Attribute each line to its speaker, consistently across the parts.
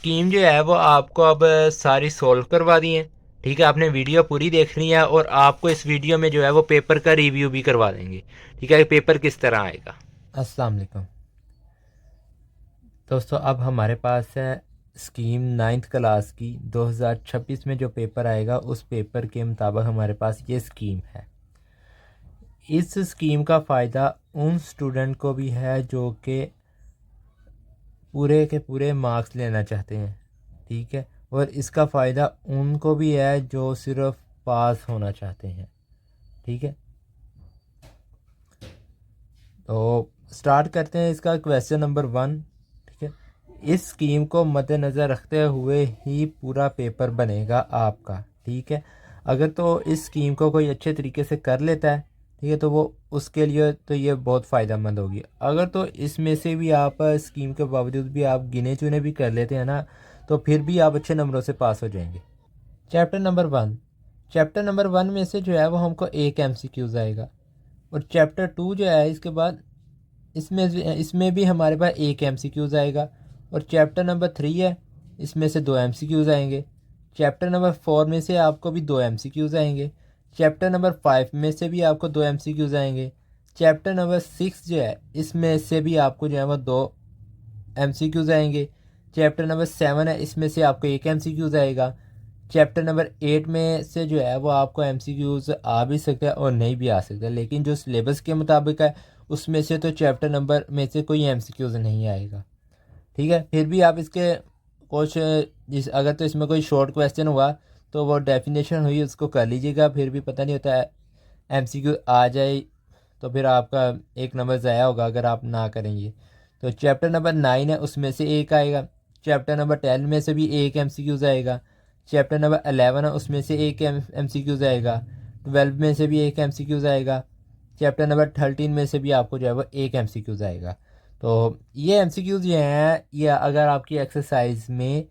Speaker 1: Scheme जो है वो आपको अब सारी सॉल्व करवा दी है। ठीक है, आपने वीडियो पूरी देखनी है और आपको इस वीडियो में जो है वो पेपर का रिव्यू भी करवा देंगे। ठीक है, पेपर किस तरह आएगा।
Speaker 2: अस्सलाम वालेकुम दोस्तों, अब हमारे पास है स्कीम नाइन्थ क्लास की 2026 में जो पेपर आएगा उस पेपर के मुताबिक हमारे पास ये स्कीम है। इस स्कीम का फ़ायदा उन स्टूडेंट को भी है जो कि पूरे के पूरे मार्क्स लेना चाहते हैं। ठीक है, और इसका फ़ायदा उनको भी है जो सिर्फ पास होना चाहते हैं। ठीक है, तो स्टार्ट करते हैं इसका क्वेश्चन नंबर 1। ठीक है, इस स्कीम को मद्देनज़र रखते हुए ही पूरा पेपर बनेगा आपका। ठीक है, अगर तो इस स्कीम को कोई अच्छे तरीके से कर लेता है, ठीक है, तो वो उसके लिए तो ये बहुत फ़ायदेमंद होगी। अगर तो इसमें से भी आप स्कीम के बावजूद भी आप गिने चुने भी कर लेते हैं ना, तो फिर भी आप अच्छे नंबरों से पास हो जाएंगे। चैप्टर नंबर 1 में से जो है वो हमको एक MCQs आएगा। और चैप्टर 2 जो है इसके बाद इसमें भी हमारे पास एक MCQs आएगा। और चैप्टर नंबर 3 है, इसमें से दो MCQs आएंगे। चैप्टर नंबर 4 में से आपको भी दो MCQs आएंगे। चैप्टर नंबर 5 में से भी आपको दो MCQs आएंगे। चैप्टर नंबर 6 जो है इसमें से भी आपको जो है वो दो MCQs आएंगे। चैप्टर नंबर 7 है, इसमें से आपको एक MCQs आएगा। चैप्टर नंबर 8 में से जो है वो आपको MCQs आ भी सकता है और नहीं भी आ सकता, लेकिन जो सिलेबस के मुताबिक है उसमें से तो चैप्टर नंबर में से कोई MCQs नहीं आएगा। ठीक है, फिर भी आप इसके कुछ जिस अगर तो इसमें कोई शॉर्ट क्वेश्चन हुआ तो वो डेफिनेशन हुई उसको कर लीजिएगा, फिर भी पता नहीं होता है MCQ आ जाए तो फिर आपका एक नंबर ज़ाया होगा अगर आप ना करेंगे। तो चैप्टर नंबर 9 है, उसमें से एक आएगा। चैप्टर नंबर 10 में से भी एक MCQs आएगा। चैप्टर नंबर 11 है, उसमें से एक MCQs आएगा। 12 में से भी एक MCQs आएगा। चैप्टर नंबर 13 में से भी आपको जो है वो एक MCQs आएगा। तो ये MCQs जो हैं ये अगर आपकी एक्सरसाइज में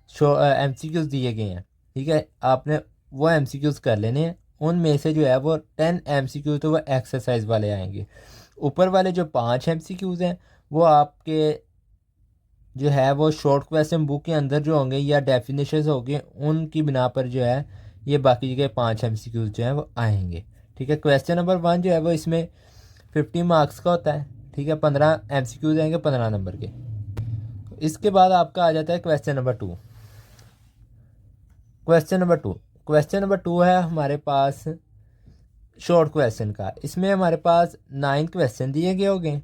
Speaker 2: MCQs दिए गए हैं, ठीक है, आपने वो MCQs कर लेने हैं। उनमें से जो है वो 10 MCQ तो वो एक्सरसाइज वाले आएंगे। ऊपर वाले जो 5 MCQs हैं वो आपके जो है वो शॉर्ट क्वेश्चन बुक के अंदर जो होंगे या डेफिनेशंस होंगे उनकी बिना पर जो है ये बाकी के 5 MCQs जो हैं वो आएंगे। ठीक है, क्वेश्चन नंबर 1 जो है वो इसमें 50 मार्क्स का होता है। ठीक है, 15 MCQs आएंगे 15 नंबर के। इसके बाद आपका आ जाता है क्वेश्चन नंबर 2 है हमारे पास शॉर्ट क्वेश्चन का। इसमें हमारे पास 9 क्वेश्चन दिए गए होंगे।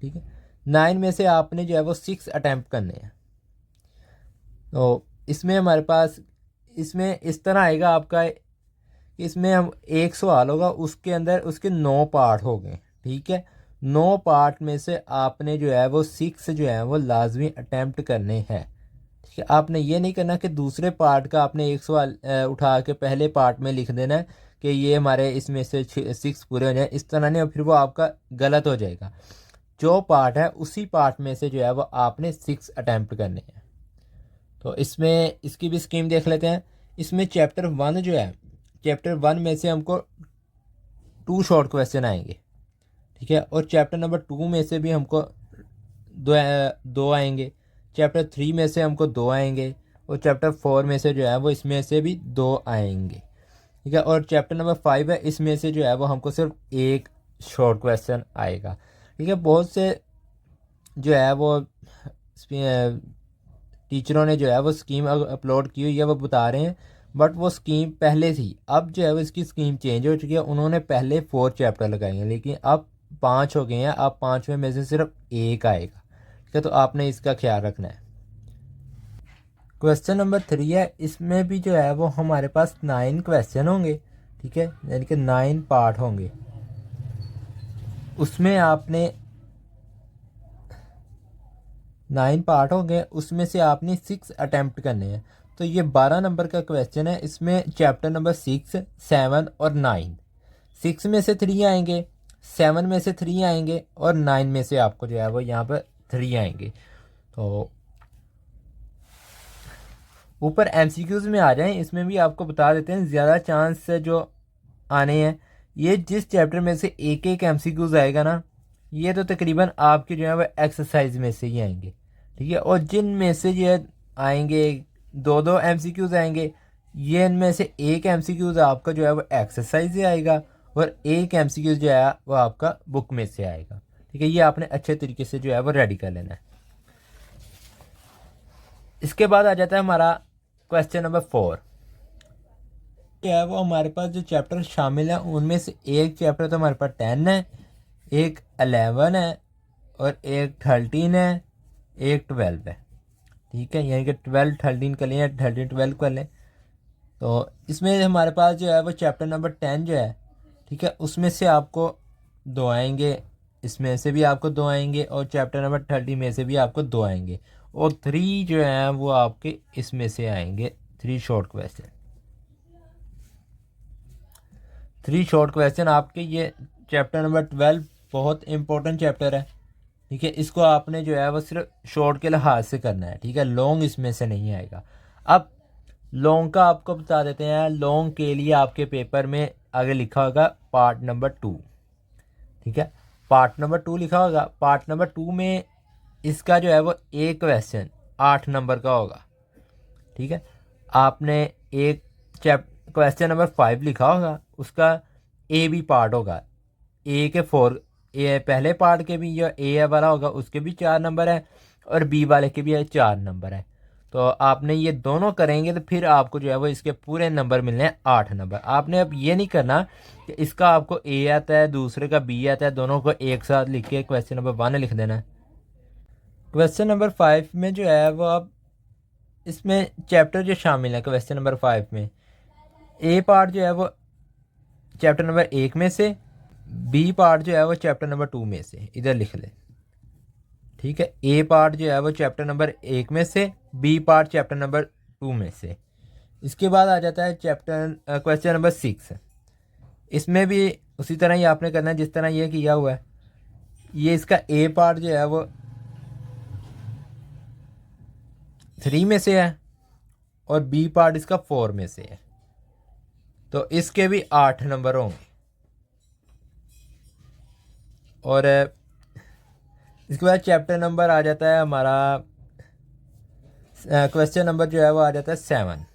Speaker 2: ठीक है, 9 में से आपने जो है वो 6 अटैम्प्ट करने हैं। तो इसमें हमारे पास इसमें इस तरह आएगा आपका कि इसमें हम एक सवाल होगा, उसके अंदर उसके 9 पार्ट हो गए। ठीक है, 9 पार्ट में से आपने जो है वो 6 जो है वो लाजमी अटैम्प्ट करने हैं। ठीक है, आपने ये नहीं करना कि दूसरे पार्ट का आपने एक सवाल उठा के पहले पार्ट में लिख देना है कि ये हमारे इसमें से 6 पूरे हो जाए। इस तरह नहीं, और फिर वो आपका गलत हो जाएगा। जो पार्ट है उसी पार्ट में से जो है वो आपने 6 अटैम्प्ट करने हैं। तो इसमें इसकी भी स्कीम देख लेते हैं। इसमें चैप्टर 1 जो है, चैप्टर 1 में से हमको 2 शॉर्ट क्वेश्चन आएंगे। ठीक है, और चैप्टर नंबर 2 में से भी हमको दो दो आएंगे। चैप्टर 3 में से हमको दो आएंगे। और चैप्टर 4 में से जो है वो इसमें से भी दो आएंगे। ठीक है, और चैप्टर नंबर 5 है, इसमें से जो है वो हमको सिर्फ एक शॉर्ट क्वेश्चन आएगा। ठीक है, बहुत से जो है वो टीचरों ने जो है वो स्कीम अपलोड की हुई है वो बता रहे हैं, बट वो स्कीम पहले थी। अब जो है वो इसकी स्कीम चेंज हो चुकी है। उन्होंने पहले 4 चैप्टर लगाए हैं, लेकिन अब 5 हो गए हैं। अब 5 में से सिर्फ एक आएगा। ठीक है, तो आपने इसका ख्याल रखना है। क्वेश्चन नंबर 3 है, इसमें भी जो है वो हमारे पास 9 क्वेश्चन होंगे। ठीक है, यानी कि 9 पार्ट होंगे। उसमें आपने 9 पार्ट होंगे, उसमें से आपने 6 अटैम्प्ट करने हैं। तो ये 12 नंबर का क्वेश्चन है। इसमें चैप्टर नंबर 6, 7 और 9, 6 में से 3 आएंगे, 7 में से 3 आएंगे और 9 में से आपको जो है वो यहाँ पर 3 आएंगे। तो ऊपर MCQs में आ जाएं, इसमें भी आपको बता देते हैं ज़्यादा चांस से जो आने हैं। ये जिस चैप्टर में से एक एक MCQs आएगा ना, ये तो तकरीबन आपके जो है वो एक्सरसाइज में से ही आएंगे। ठीक है, और जिन में से ये आएंगे, 2 MCQs आएंगे। ये इनमें से एक MCQs आपका जो है वो एक्सरसाइज से आएगा और एक MCQ जो है वो आपका बुक में से आएगा। ठीक है, ये आपने अच्छे तरीके से जो है वो रेडी कर लेना है। इसके बाद आ जाता है हमारा क्वेश्चन नंबर 4। क्या है वो हमारे पास जो चैप्टर शामिल है उनमें से एक चैप्टर तो हमारे पास 10 है, एक 11 है और एक 13 है, एक 12 है। ठीक है, यानी कि 12 13 कर लें या 13 12 कर लें। तो इसमें हमारे पास जो है वो चैप्टर नंबर 10 जो है, ठीक है, उसमें से आपको 2 आएंगे, इसमें से भी आपको 2 आएंगे और चैप्टर नंबर 30 में से भी आपको 2 आएंगे और 3 जो है वो आपके इसमें से आएंगे। 3 शॉर्ट क्वेश्चन, 3 शॉर्ट क्वेश्चन आपके। ये चैप्टर नंबर 12 बहुत इंपॉर्टेंट चैप्टर है। ठीक है, इसको आपने जो है वो सिर्फ शॉर्ट के लिहाज से करना है। ठीक है, लॉन्ग इसमें से नहीं आएगा। अब लॉन्ग का आपको बता देते हैं। लॉन्ग के लिए आपके पेपर में आगे लिखा होगा पार्ट नंबर 2। ठीक है, पार्ट नंबर 2 लिखा होगा। पार्ट नंबर 2 में इसका जो है वो एक क्वेश्चन 8 नंबर का होगा। ठीक है, आपने एक क्वेश्चन नंबर 5 लिखा होगा, उसका ए बी पार्ट होगा। ए के 4 ए पहले पार्ट के भी जो ए वाला होगा उसके भी 4 नंबर है और बी वाले के भी 4 नंबर है। तो आपने ये दोनों करेंगे तो फिर आपको जो है वो इसके पूरे नंबर मिलने हैं 8 नंबर। आपने अब ये नहीं करना कि इसका आपको ए आता है दूसरे का बी आता है, दोनों को एक साथ लिख के क्वेश्चन नंबर 1 लिख देना है। क्वेश्चन नंबर 5 में जो है वो अब इसमें चैप्टर जो शामिल है क्वेश्चन नंबर 5 में, ए पार्ट जो है वो चैप्टर नंबर 1 में से, बी पार्ट जो है वो चैप्टर नंबर 2 में से, इधर लिख ले। ठीक है, ए पार्ट जो है वो चैप्टर नंबर 1 में से, बी पार्ट चैप्टर नंबर 2 में से। इसके बाद आ जाता है चैप्टर क्वेश्चन नंबर 6। इसमें भी उसी तरह ही आपने करना है जिस तरह ये किया हुआ है। ये इसका ए पार्ट जो है वो 3 में से है और बी पार्ट इसका 4 में से है, तो इसके भी 8 नंबर होंगे। और इसके बाद चैप्टर नंबर आ जाता है हमारा, क्वेश्चन नंबर जो है वो आ जाता है 7।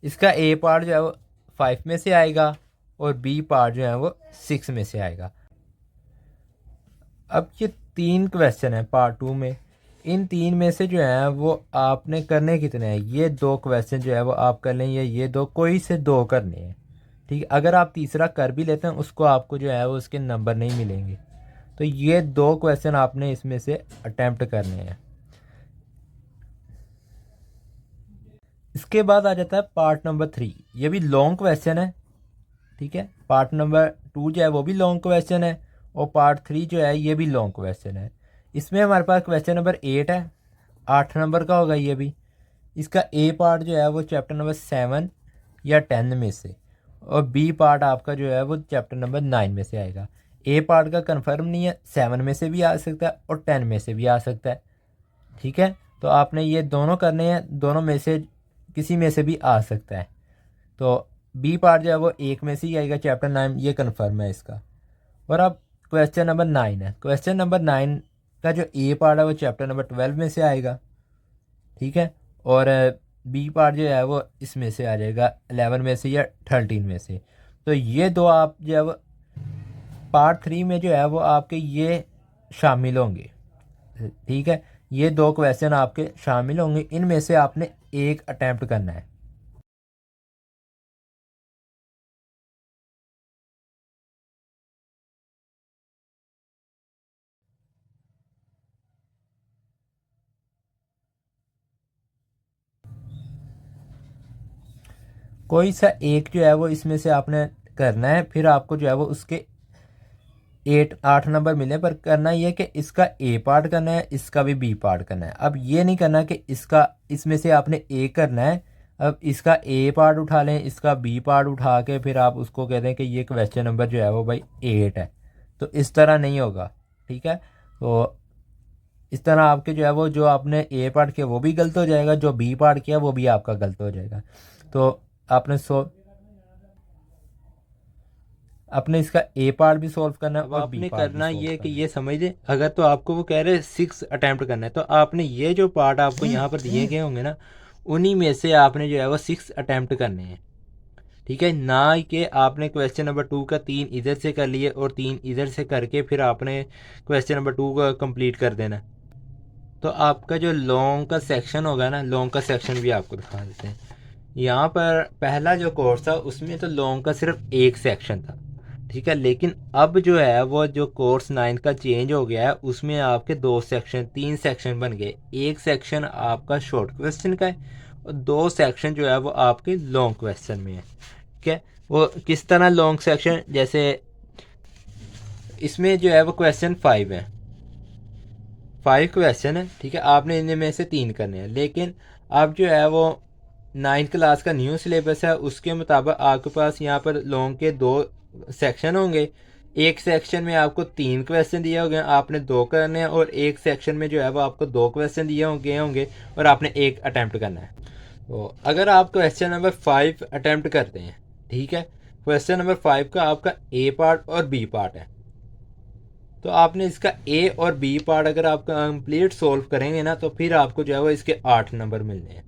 Speaker 2: इसका ए पार्ट जो है वो 5 में से आएगा और बी पार्ट जो है वो 6 में से आएगा। अब ये 3 क्वेश्चन है पार्ट 2 में। इन 3 में से जो है वो आपने करने कितने हैं, ये 2 क्वेश्चन जो है वो आप कर लें, ये 2 कोई से 2 करने हैं। ठीक है, अगर आप तीसरा कर भी लेते हैं उसको आपको जो है वो उसके नंबर नहीं मिलेंगे। तो ये 2 क्वेश्चन आपने इसमें से अटेम्प्ट करने हैं। इसके बाद आ जाता है पार्ट नंबर 3। ये भी लॉन्ग क्वेश्चन है। ठीक है, पार्ट नंबर 2 जो है वो भी लॉन्ग क्वेश्चन है और पार्ट 3 जो है ये भी लॉन्ग क्वेश्चन है। इसमें हमारे पास क्वेश्चन नंबर 8 है, 8 नंबर का होगा ये भी। इसका ए पार्ट जो है वो चैप्टर नंबर 7 या 10 में से और बी पार्ट आपका जो है वो चैप्टर नंबर 9 में से आएगा। ए पार्ट का कंफर्म नहीं है, 7 में से भी आ सकता है और 10 में से भी आ सकता है। ठीक है, तो आपने ये दोनों करने हैं, दोनों में से किसी में से भी आ सकता है। तो बी पार्ट जो है वो 1 में से ही आएगा चैप्टर 9, ये कंफर्म है इसका। और अब क्वेश्चन नंबर 9 है। क्वेश्चन नंबर 9 का जो ए पार्ट है वो चैप्टर नंबर 12 में से आएगा। ठीक है, और बी पार्ट जो है वो इसमें से आ जाएगा 11 में से या 13 में से। तो ये 2 आप जो है वो पार्ट 3 में जो है वो आपके ये शामिल होंगे। ठीक है, ये 2 क्वेश्चन आपके शामिल होंगे, इनमें से आपने एक अटैम्प्ट करना है। कोई सा एक जो है वो इसमें से आपने करना है, फिर आपको जो है वो उसके 8 नंबर मिले। पर करना ये कि इसका ए पार्ट करना है, इसका भी बी पार्ट करना है। अब ये नहीं करना कि इसका इसमें से आपने ए करना है, अब इसका ए पार्ट उठा लें, इसका बी पार्ट उठा के फिर आप उसको कह दें कि ये क्वेश्चन नंबर जो है वो भाई 8 है। तो इस तरह नहीं होगा। ठीक है, तो इस तरह आपके जो है वो जो आपने ए पार्ट किया वो भी गलत हो जाएगा, जो बी पार्ट किया वो भी आपका गलत हो जाएगा। तो आपने आपने इसका ए पार्ट भी सॉल्व करना है
Speaker 1: अब
Speaker 2: और बी
Speaker 1: आपने
Speaker 2: पार्ट भी
Speaker 1: करना
Speaker 2: सॉल्व
Speaker 1: ये कि
Speaker 2: करना है।
Speaker 1: ये समझ लें, अगर तो आपको वो कह रहे हैं 6 अटैम्प्ट करना है, तो आपने ये जो पार्ट आपको यहाँ पर दिए गए होंगे ना, उन्हीं में से आपने जो है वो 6 अटैम्प्ट करने हैं। ठीक है, ना कि आपने क्वेश्चन नंबर 2 का 3 इधर से कर लिए और 3 इधर से करके फिर आपने क्वेश्चन नंबर 2 का कंप्लीट कर देना। तो आपका जो लॉन्ग का सेक्शन होगा ना, लॉन्ग का सेक्शन भी आपको दिखा देते हैं। यहाँ पर पहला जो कोर्स था उसमें तो लॉन्ग का सिर्फ एक सेक्शन था। ठीक है, लेकिन अब जो है वो जो कोर्स 9 का चेंज हो गया है, उसमें आपके 2 सेक्शन 3 सेक्शन बन गए। एक सेक्शन आपका शॉर्ट क्वेश्चन का है और 2 सेक्शन जो है वो आपके लॉन्ग क्वेश्चन में है। ठीक है, वो किस तरह लॉन्ग सेक्शन, जैसे इसमें जो है वो क्वेश्चन 5 है, 5 क्वेश्चन है। ठीक है, आपने इनमें में से 3 करने हैं, लेकिन अब जो है वो 9th क्लास का न्यू सिलेबस है, उसके मुताबिक आपके पास यहाँ पर लॉन्ग के 2 सेक्शन होंगे। एक सेक्शन में आपको 3 क्वेश्चन दिए होंगे, आपने 2 करने हैं, और एक सेक्शन में जो है वो आपको 2 क्वेश्चन दिए होंगे और आपने 1 अटैम्प्ट करना है। तो अगर आप क्वेश्चन नंबर 5 अटैम्प्ट करते हैं, ठीक है, क्वेश्चन नंबर 5 का आपका ए पार्ट और बी पार्ट है, तो आपने इसका ए और बी पार्ट अगर आप कंप्लीट सोल्व करेंगे ना, तो फिर आपको जो है वो इसके 8 नंबर मिलने हैं।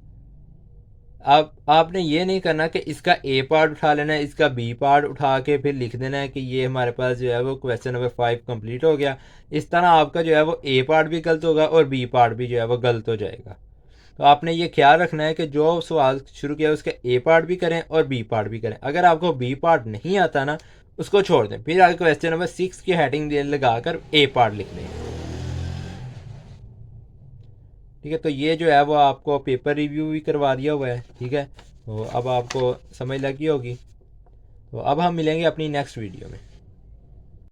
Speaker 1: आपने ये नहीं करना कि इसका ए पार्ट उठा लेना है, इसका बी पार्ट उठा के फिर लिख देना है कि ये हमारे पास जो है वो क्वेश्चन नंबर 5 कंप्लीट हो गया। इस तरह आपका जो है वो ए पार्ट भी गलत होगा और बी पार्ट भी जो है वो गलत हो जाएगा। तो आपने ये ख्याल रखना है कि जो सवाल शुरू किया उसका ए पार्ट भी करें और बी पार्ट भी करें। अगर आपको बी पार्ट नहीं आता ना, उसको छोड़ दें, फिर आगे क्वेश्चन नंबर 6 की हेडिंग लगा कर ए पार्ट लिख लें। ठीक है, तो ये जो है वो आपको पेपर रिव्यू भी करवा दिया हुआ है। ठीक है, तो अब आपको समझ लगी होगी। तो अब हम मिलेंगे अपनी नेक्स्ट वीडियो में।